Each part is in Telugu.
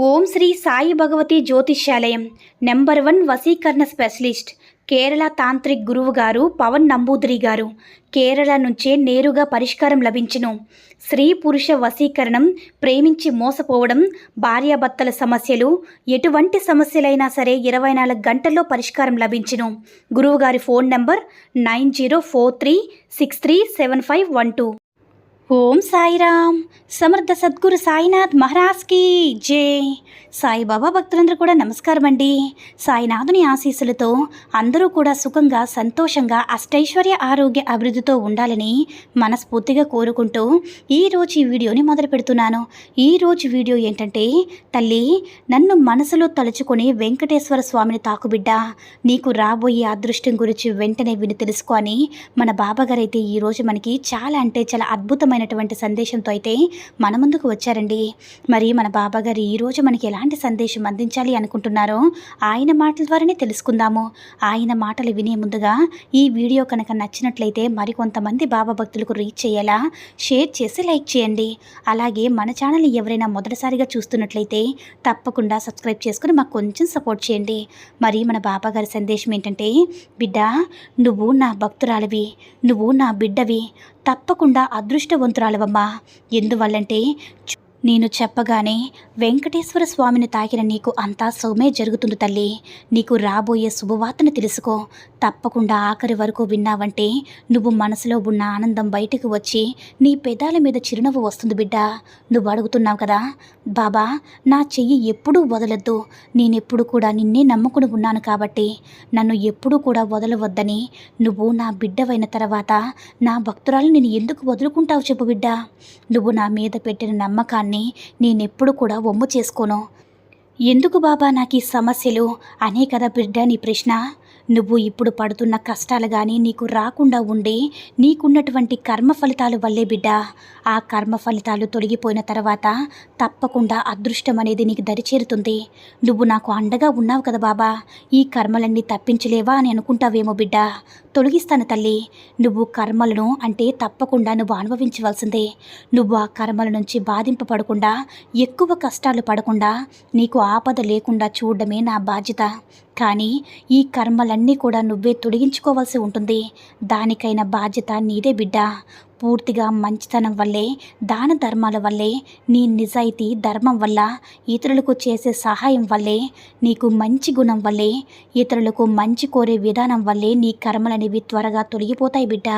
ఓం శ్రీ సాయి భగవతి జ్యోతిష్యాలయం నెంబర్ 1 వశీకరణ స్పెషలిస్ట్ కేరళ తాంత్రిక్ గురువు గారు పవన్ నంబూదిరి గారు. కేరళ నుంచే నేరుగా పరిష్కారం లభించును. స్త్రీ పురుష వశీకరణం, ప్రేమించి మోసపోవడం, భార్యాభర్తల సమస్యలు, ఎటువంటి సమస్యలైనా సరే 24 గంటల్లో పరిష్కారం లభించును. గురువుగారి ఫోన్ నంబర్ 9043637512. ఓం సాయిరామ్. సమర్థ సద్గురు సాయినాథ్ మహారాజ్కి జై. సాయిబాబా భక్తులందరూ కూడా నమస్కారం అండి. సాయినాథుని ఆశీస్సులతో అందరూ కూడా సుఖంగా, సంతోషంగా, అష్టైశ్వర్య, ఆరోగ్య, అభివృద్ధితో ఉండాలని మనస్ఫూర్తిగా కోరుకుంటూ ఈరోజు ఈ వీడియోని మొదలు పెడుతున్నాను. ఈరోజు వీడియో ఏంటంటే, తల్లి నన్ను మనసులో తలుచుకొని వెంకటేశ్వర స్వామిని తాకుబిడ్డ, నీకు రాబోయే అదృష్టం గురించి వెంటనే విని తెలుసుకో అని మన బాబాగారు అయితే ఈరోజు మనకి చాలా అంటే చాలా అద్భుతమైనటువంటి సందేశంతో అయితే మన ముందుకు వచ్చారండి. మరి మన బాబాగారు ఈరోజు మనకి ఎలాంటి సందేశం అందించాలి అనుకుంటున్నారో ఆయన మాటల ద్వారానే తెలుసుకుందాము. ఆయన మాటలు వినే ముందుగా ఈ వీడియో కనుక నచ్చినట్లయితే మరికొంతమంది బాబా భక్తులకు రీచ్ చేయాలా షేర్ చేసి లైక్ చేయండి. అలాగే మన ఛానల్ ఎవరైనా మొదటిసారిగా చూస్తున్నట్లయితే తప్పకుండా సబ్స్క్రైబ్ చేసుకుని మాకు కొంచెం సపోర్ట్ చేయండి. మరి మన బాబాగారి సందేశం ఏంటంటే, బిడ్డ నువ్వు నా భక్తురాలివి, నువ్వు నా బిడ్డవి, తప్పకుండా అదృష్టవంతురాలవమ్మా. ఎందువల్లంటే నేను చెప్పగానే వెంకటేశ్వర స్వామిని తాకిన నీకు అంతా సౌమే జరుగుతుంది తల్లి. నీకు రాబోయే శుభవార్తను తెలుసుకో. తప్పకుండా ఆఖరి వరకు విన్నావంటే నువ్వు మనసులో ఉన్న ఆనందం బయటకు వచ్చి నీ పెదాల మీద చిరునవ్వు వస్తుంది బిడ్డ. నువ్వు అడుగుతున్నావు కదా, బాబా నా చెయ్యి ఎప్పుడూ వదలొద్దు, నేనెప్పుడు కూడా నిన్నే నమ్ముకుని ఉన్నాను కాబట్టి నన్ను ఎప్పుడూ కూడా వదలవద్దని. నువ్వు నా బిడ్డవైన తర్వాత నా భక్తురాలు నేను ఎందుకు వదులుకుంటావు చెప్పు బిడ్డ. నువ్వు నా మీద పెట్టిన నమ్మకాన్ని నేనెప్పుడు కూడా వమ్ము చేసుకోను. ఎందుకు బాబా నాకు ఈ సమస్యలు అనే కదా బిడ్డ నీ ప్రశ్న. నువ్వు ఇప్పుడు పడుతున్న కష్టాలు కానీ నీకు రాకుండా ఉండి నీకున్నటువంటి కర్మ ఫలితాలు వల్లే బిడ్డ. ఆ కర్మ ఫలితాలు తొలగిపోయిన తర్వాత తప్పకుండా అదృష్టం అనేది నీకు దరిచేరుతుంది. నువ్వు నాకు అండగా ఉన్నావు కదా బాబా, ఈ కర్మలన్నీ తప్పించలేవా అని అనుకుంటావేమో బిడ్డ. తొలగిస్తాను తల్లి. నువ్వు కర్మలను అంటే తప్పకుండా నువ్వు అనుభవించవలసిందే. నువ్వు ఆ కర్మల నుంచి బాధింపబడకుండా, ఎక్కువ కష్టాలు పడకుండా, నీకు ఆపద లేకుండా చూడడమే నా బాధ్యత. కానీ ఈ కర్మలన్నీ కూడా నువ్వే తొలగించుకోవాల్సి ఉంటుంది. దానికైన బాధ్యత నీదే బిడ్డ. పూర్తిగా మంచితనం వల్లే, దాన ధర్మాల వల్లే, నీ నిజాయితీ ధర్మం వల్ల, ఇతరులకు చేసే సహాయం వల్లే, నీకు మంచి గుణం వల్లే, ఇతరులకు మంచి కోరే విధానం వల్లే నీ కర్మలనేవి త్వరగా తొలగిపోతాయి బిడ్డ.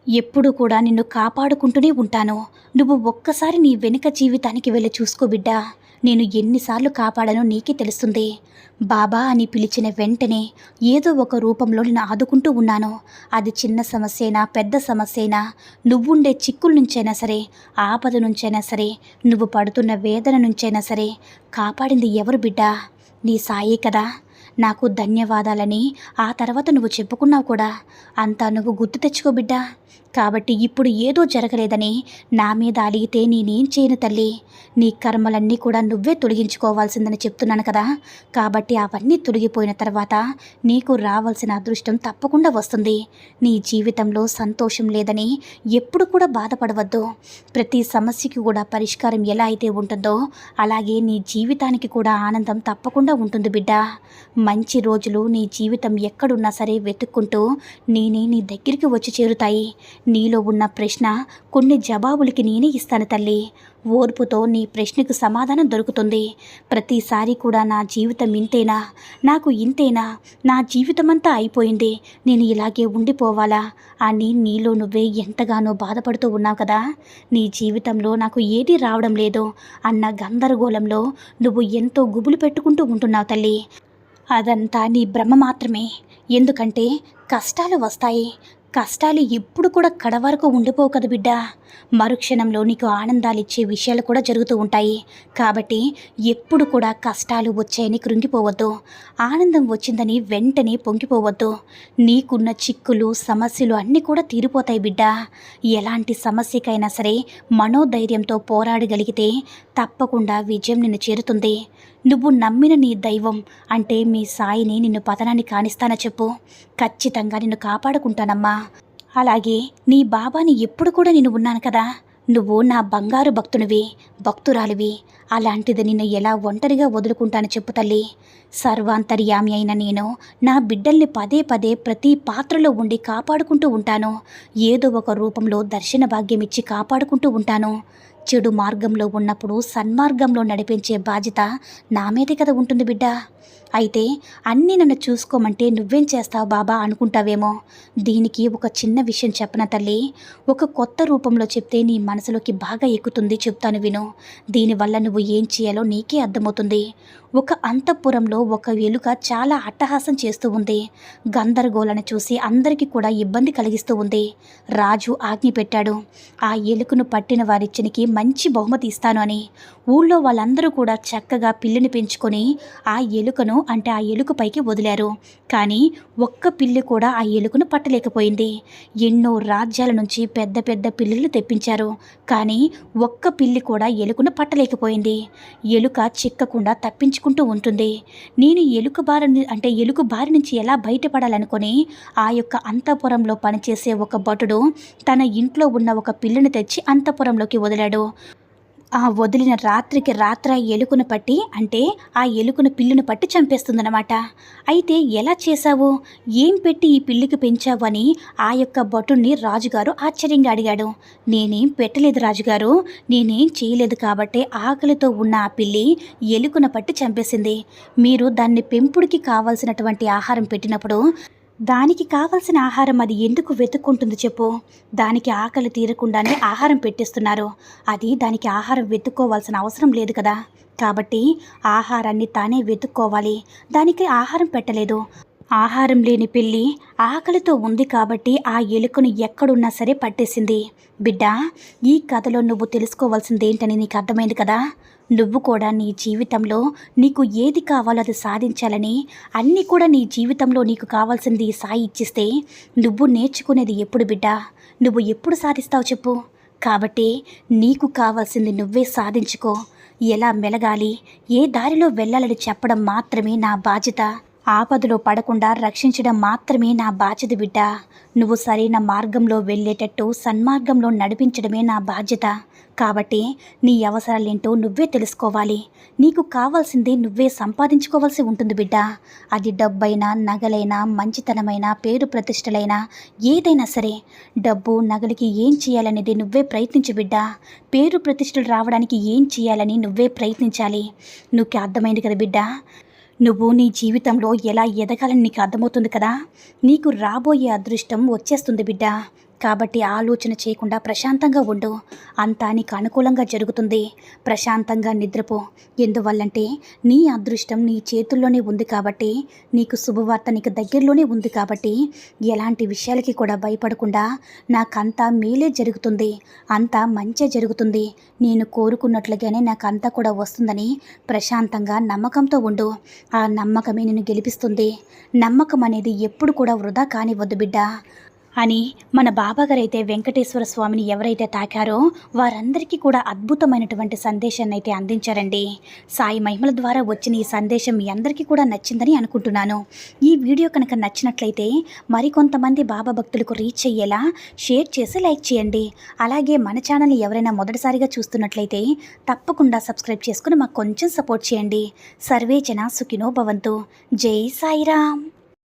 ఎప్పుడు కూడా నిన్ను కాపాడుకుంటూనే ఉంటాను. నువ్వు ఒక్కసారి నీ వెనుక జీవితానికి వెళ్ళి చూసుకో బిడ్డ. నేను ఎన్నిసార్లు కాపాడానో నీకే తెలుస్తుంది. బాబా అని పిలిచిన వెంటనే ఏదో ఒక రూపంలో నేను ఆదుకుంటూ ఉన్నాను. అది చిన్న సమస్య అయినా పెద్ద సమస్య అయినా, నువ్వుండే చిక్కుల నుంచైనా సరే, ఆపద నుంచైనా సరే, నువ్వు పడుతున్న వేదన నుంచైనా సరే కాపాడింది ఎవరు బిడ్డ? నీ సాయే కదా. నాకు ధన్యవాదాలని ఆ తర్వాత నువ్వు చెప్పుకున్నావు కూడా. అంతా నువ్వు గుర్తు తెచ్చుకో బిడ్డ. కాబట్టి ఇప్పుడు ఏదో జరగలేదని నా మీద అలిగితే నేనేం చేయను తల్లి. నీ కర్మలన్నీ కూడా నువ్వే తొలగించుకోవాల్సిందని చెప్తున్నాను కదా. కాబట్టి అవన్నీ తొలగిపోయిన తర్వాత నీకు రావాల్సిన అదృష్టం తప్పకుండా వస్తుంది. నీ జీవితంలో సంతోషం లేదని ఎప్పుడు కూడా బాధపడవద్దు. ప్రతి సమస్యకి కూడా పరిష్కారం ఎలా అయితే ఉంటుందో అలాగే నీ జీవితానికి కూడా ఆనందం తప్పకుండా ఉంటుంది బిడ్డ. మంచి రోజులు నీ జీవితం ఎక్కడున్నా సరే వెతుక్కుంటూ నేనే నీ దగ్గరికి వచ్చి చేరుతాయి. నీలో ఉన్న ప్రశ్న కొన్ని జవాబులకి నేనే ఇస్తాను తల్లి. ఓర్పుతో నీ ప్రశ్నకు సమాధానం దొరుకుతుంది. ప్రతిసారి కూడా నా జీవితం ఇంతేనా, నాకు ఇంతేనా, నా జీవితమంతా అయిపోయింది, నేను ఇలాగే ఉండిపోవాలా అని నీలో నువ్వే ఎంతగానో బాధపడుతూ ఉన్నావు కదా. నీ జీవితంలో నాకు ఏదీ రావడం లేదు అన్న గందరగోళంలో నువ్వు ఎంతో గుబులు పెట్టుకుంటూ ఉంటున్నావు తల్లి. అదంతా నీ భ్రమ మాత్రమే. ఎందుకంటే కష్టాలు వస్తాయి. కష్టాలు ఎప్పుడు కూడా కడవరకు ఉండిపోవు కదా బిడ్డ. మరుక్షణంలో నీకు ఆనందాలు ఇచ్చే విషయాలు కూడా జరుగుతూ ఉంటాయి. కాబట్టి ఎప్పుడు కూడా కష్టాలు వచ్చాయని కృంగిపోవద్దు. ఆనందం వచ్చిందని వెంటనే పొంగిపోవద్దు. నీకున్న చిక్కులు, సమస్యలు అన్నీ కూడా తీరిపోతాయి బిడ్డ. ఎలాంటి సమస్యకైనా సరే మనోధైర్యంతో పోరాడగలిగితే తప్పకుండా విజయం నిన్ను చేరుతుంది. నువ్వు నమ్మిన నీ దైవం అంటే మీ సాయిని నిన్ను పతనాన్ని కానిస్తానా చెప్పు. ఖచ్చితంగా నిన్ను కాపాడుకుంటానమ్మా. అలాగే నీ బాబాని ఎప్పుడు కూడా నేను ఉన్నాను కదా. నువ్వు నా బంగారు భక్తునివి, భక్తురాలివి. అలాంటిది నిన్ను ఎలా ఒంటరిగా వదులుకుంటాను చెప్పు తల్లి. సర్వాంతర్యామి అయిన నేను నా బిడ్డల్ని పదే పదే ప్రతి పాత్రలో ఉండి కాపాడుకుంటూ ఉంటాను. ఏదో ఒక రూపంలో దర్శన భాగ్యం ఇచ్చి కాపాడుకుంటూ ఉంటాను. చెడు మార్గంలో ఉన్నప్పుడు సన్మార్గంలో నడిపించే బాధ్యత నా మీదే కదా ఉంటుంది బిడ్డ. అయితే అన్నీ నన్ను చూసుకోమంటే నువ్వేం చేస్తావు బాబా అనుకుంటావేమో. దీనికి ఒక చిన్న విషయం చెప్పన తల్లి. ఒక కొత్త రూపంలో చెప్తే నీ మనసులోకి బాగా ఎక్కుతుంది, చెప్తాను విను. దీనివల్ల నువ్వు ఏం చేయాలో నీకే అర్థమవుతుంది. ఒక అంతఃపురంలో ఒక ఎలుక చాలా అట్టహాసం చేస్తూ ఉంది. గందరగోళాన్ని చూసి అందరికీ కూడా ఇబ్బంది కలిగిస్తూ ఉంది. రాజు ఆజ్ఞ పెట్టాడు, ఆ ఎలుకను పట్టిన వారిచ్చనికి మంచి బహుమతి ఇస్తాను అని. ఊళ్ళో వాళ్ళందరూ కూడా చక్కగా పిల్లిని పెంచుకొని ఆ ఎలుకను అంటే ఆ ఎలుక పైకి వదిలారు. కానీ ఒక్క పిల్లి కూడా ఆ ఎలుకను పట్టలేకపోయింది. ఎన్నో రాజ్యాల నుంచి పెద్ద పెద్ద పిల్లులు తెప్పించారు. కానీ ఒక్క పిల్లి కూడా ఎలుకను పట్టలేకపోయింది. ఎలుక చిక్కకుండా తప్పించుకుంటూ ఉంటుంది. నేను ఎలుక బారి నుంచి ఎలా బయటపడాలనుకొని ఆ యొక్క అంతఃపురంలో పనిచేసే ఒక భటుడు తన ఇంట్లో ఉన్న ఒక పిల్లిని తెచ్చి అంతఃపురంలోకి వదిలాడు. ఆ వదిలిన రాత్రికి రాత్ర ఎలుకను పట్టి అంటే ఆ ఎలుకను పిల్లును పట్టి చంపేస్తుందన్నమాట. అయితే ఎలా చేశావు, ఏం పెట్టి ఈ పిల్లికి పెంచావు అని ఆ యొక్క భటుణ్ణి రాజుగారు ఆశ్చర్యంగా అడిగాడు. నేనేం పెట్టలేదు రాజుగారు, నేనేం చేయలేదు కాబట్టి ఆకలితో ఉన్న ఆ పిల్లి ఎలుకను పట్టి చంపేసింది. మీరు దాన్ని పెంపుడికి కావాల్సినటువంటి ఆహారం పెట్టినప్పుడు దానికి కావలసిన ఆహారం అది ఎందుకు వెతుక్కుంటుంది చెప్పు. దానికి ఆకలి తీరకుండానే ఆహారం పెట్టేస్తున్నారు. అది దానికి ఆహారం వెతుక్కోవాల్సిన అవసరం లేదు కదా. కాబట్టి ఆహారాన్ని తానే వెతుక్కోవాలి. దానికి ఆహారం పెట్టలేదు. ఆహారం లేని పిల్లి ఆకలితో ఉంది కాబట్టి ఆ ఎలుకను ఎక్కడున్నా సరే పట్టేసింది. బిడ్డ, ఈ కథలో నువ్వు తెలుసుకోవాల్సిందేంటని నీకు అర్థమైంది కదా. నువ్వు కూడా నీ జీవితంలో నీకు ఏది కావాలో అది సాధించాలని, అన్నీ కూడా నీ జీవితంలో నీకు కావాల్సింది సాయి ఇచ్చిస్తే నువ్వు నేర్చుకునేది ఎప్పుడు బిడ్డ, నువ్వు ఎప్పుడు సాధిస్తావు చెప్పు. కాబట్టి నీకు కావాల్సింది నువ్వే సాధించుకో. ఎలా మెలగాలి, ఏ దారిలో వెళ్ళాలని చెప్పడం మాత్రమే నా బాధ్యత. ఆపదలో పడకుండా రక్షించడం మాత్రమే నా బాధ్యత బిడ్డ. నువ్వు సరైన మార్గంలో వెళ్ళేటట్టు సన్మార్గంలో నడిపించడమే నా బాధ్యత. కాబట్టి నీ అవసరాలేంటో నువ్వే తెలుసుకోవాలి. నీకు కావాల్సింది నువ్వే సంపాదించుకోవాల్సి ఉంటుంది బిడ్డ. అది డబ్బైనా, నగలైనా, మంచితనమైనా, పేరు ప్రతిష్టలైనా ఏదైనా సరే. డబ్బు నగలకి ఏం చేయాలనేది నువ్వే ప్రయత్నించు బిడ్డ. పేరు ప్రతిష్టలు రావడానికి ఏం చేయాలని నువ్వే ప్రయత్నించాలి. నీకు అర్థమైంది కదా బిడ్డ. నువ్వు నీ జీవితంలో ఎలా ఎదగాలని నీకు అర్థమవుతుంది కదా. నీకు రాబోయే అదృష్టం వచ్చేస్తుంది బిడ్డ. కాబట్టి ఆలోచన చేయకుండా ప్రశాంతంగా ఉండు. అంతా నీకు అనుకూలంగా జరుగుతుంది. ప్రశాంతంగా నిద్రపో. ఎందువల్లంటే నీ అదృష్టం నీ చేతుల్లోనే ఉంది కాబట్టి, నీకు శుభవార్త నీకు దగ్గరలోనే ఉంది కాబట్టి ఎలాంటి విషయాలకి కూడా భయపడకుండా నాకంతా మేలే జరుగుతుంది, అంతా మంచే జరుగుతుంది, నేను కోరుకున్నట్లుగానే నాకంతా కూడా వస్తుందని ప్రశాంతంగా నమ్మకంతో ఉండు. ఆ నమ్మకమే నిన్ను గెలిపిస్తుంది. నమ్మకం అనేది ఎప్పుడు కూడా వృధా కానివ్వద్దు బిడ్డ అని మన బాబాగారైతే వెంకటేశ్వర స్వామిని ఎవరైతే తాకారో వారందరికీ కూడా అద్భుతమైనటువంటి సందేశాన్ని అయితే అందించారండి. సాయి మహిమల ద్వారా వచ్చిన ఈ సందేశం మీ అందరికీ కూడా నచ్చిందని అనుకుంటున్నాను. ఈ వీడియో కనుక నచ్చినట్లయితే మరికొంతమంది బాబా భక్తులకు రీచ్ అయ్యేలా షేర్ చేసి లైక్ చేయండి. అలాగే మన ఛానల్ని ఎవరైనా మొదటిసారిగా చూస్తున్నట్లయితే తప్పకుండా సబ్స్క్రైబ్ చేసుకుని మాకు కొంచెం సపోర్ట్ చేయండి. సర్వే జన సుఖినో భవంతు. జై సాయిరామ్.